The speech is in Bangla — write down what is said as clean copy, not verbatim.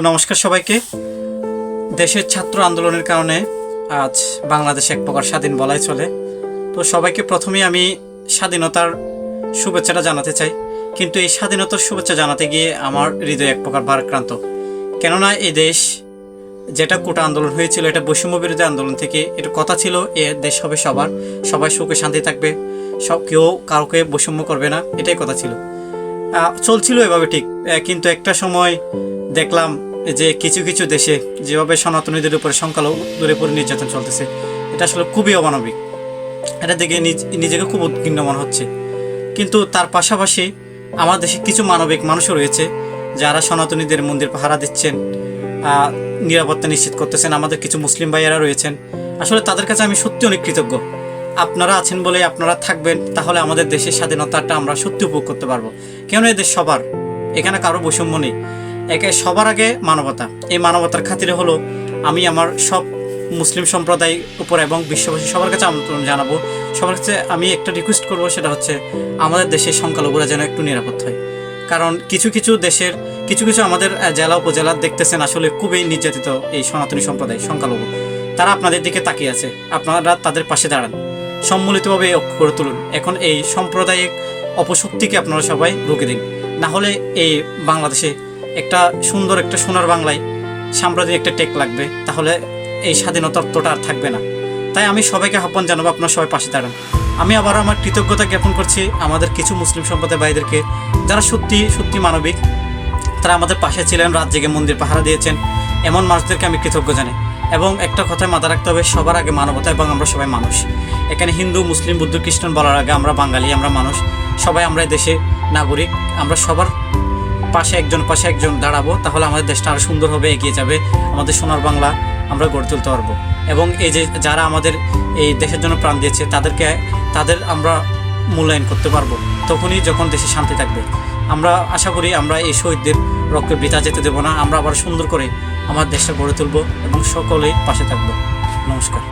নমস্কার সবাইকে। দেশের ছাত্র আন্দোলনের কারণে আজ বাংলাদেশ এক প্রকার স্বাধীন বলাই চলে। তো সবাইকে প্রথমেই আমি স্বাধীনতার শুভেচ্ছাটা জানাতে চাই, কিন্তু এই স্বাধীনতার শুভেচ্ছা জানাতে গিয়ে আমার হৃদয় এক প্রকার ভারাক্রান্ত। কেননা এই দেশ যেটা কোটা আন্দোলন হয়েছিল, এটা বৈষম্য বিরোধী আন্দোলন থেকে এটা কথা ছিল এ দেশ হবে সবার, সবাই সুখে শান্তি থাকবে, কেউ কাউকে বৈষম্য করবে না, এটাই কথা ছিল। চলছিল এভাবে ঠিক, কিন্তু একটা সময় দেখলাম যে কিছু কিছু দেশে যেভাবে সনাতনীদের উপরে সংখ্যালঘুদের উপরে নির্যাতন চলতেছে, এটা আসলে খুবই অমানবিক। এটা দেখে নিজেকে খুব উদ্বিগ্ন মনে হচ্ছে। কিন্তু তার পাশাপাশি আমার দেশে কিছু মানবিক মানুষও রয়েছে যারা সনাতনীদের মন্দির পাহারা দিচ্ছেন, নিরাপত্তা নিশ্চিত করতেছেন। আমাদের কিছু মুসলিম ভাইয়েরা রয়েছেন, আসলে তাদের কাছে আমি সত্যি অনেক কৃতজ্ঞ। আপনারা আছেন বলে, আপনারা থাকবেন, তাহলে আমাদের দেশের স্বাধীনতাটা আমরা সত্যি উপভোগ করতে পারবো। কেন এই দেশ সবার, এখানে কারো বৈষম্য নেই। সবার আগে মানবতা। এই মানবতার খাতিরে হলো আমি আমার সব মুসলিম সম্প্রদায় উপর এবং বিশ্ববাসী সবার কাছে আমন্ত্রণ জানাবো। সবার কাছে আমি একটা রিকোয়েস্ট করবো, সেটা হচ্ছে আমাদের দেশের সংখ্যালঘুরা যেন একটু নিরাপদ হয়। কারণ কিছু কিছু দেশের কিছু আমাদের জেলা উপজেলা দেখতেছেন আসলে খুবই নির্যাতিত এই সনাতনী সম্প্রদায় সংখ্যালঘু। তারা আপনাদের দিকে তাকিয়ে আছে, আপনারা তাদের পাশে দাঁড়ান, সম্মিলিতভাবে ঐক্য করে তুলুন। এখন এই সাম্প্রদায়িক অপশক্তিকে আপনারা সবাই রুখে দিন, না হলে এই বাংলাদেশে একটা সুন্দর একটা সোনার বাংলায় সাম্প্রদায়িক একটা টেক লাগবে, তাহলে এই স্বাধীনতার তোটা আর থাকবে না। তাই আমি সবাইকে আহ্বান জানাবো, আপনারা সবাই পাশে দাঁড়ান। আমি আবার আমার কৃতজ্ঞতা জ্ঞাপন করছি আমাদের কিছু মুসলিম সম্প্রদায় ভাইদেরকে, যারা সত্যি সত্যি মানবিক, তারা আমাদের পাশে ছিলেন, রাত জেগে মন্দির পাহারা দিয়েছেন। এমন মানুষদেরকে আমি কৃতজ্ঞ জানি। এবং একটা কথায় মাথা রাখতে হবে, সবার আগে মানবতা, এবং আমরা সবাই মানুষ। এখানে হিন্দু, মুসলিম, বৌদ্ধ, খ্রিস্টান বলার আগে আমরা বাঙালি, আমরা মানুষ, সবাই আমরা দেশে নাগরিক। আমরা সবার পাশে একজন দাঁড়াবো, তাহলে আমাদের দেশটা আরও সুন্দর হবে, এগিয়ে যাবে। আমাদের সোনার বাংলা আমরা গড়ে তুলতে পারবো। এবং এই যে যারা আমাদের এই দেশের জন্য প্রাণ দিয়েছে, তাদের আমরা মূল্যায়ন করতে পারবো তখনই, যখন দেশে শান্তি থাকবে। আমরা আশা করি আমরা এই শহীদদের রক্ত বৃথা যেতে দেবো না। আমরা আবার সুন্দর করে আমার দেশটা গড়ে তুলবো এবং সকলেই পাশে থাকবো। নমস্কার।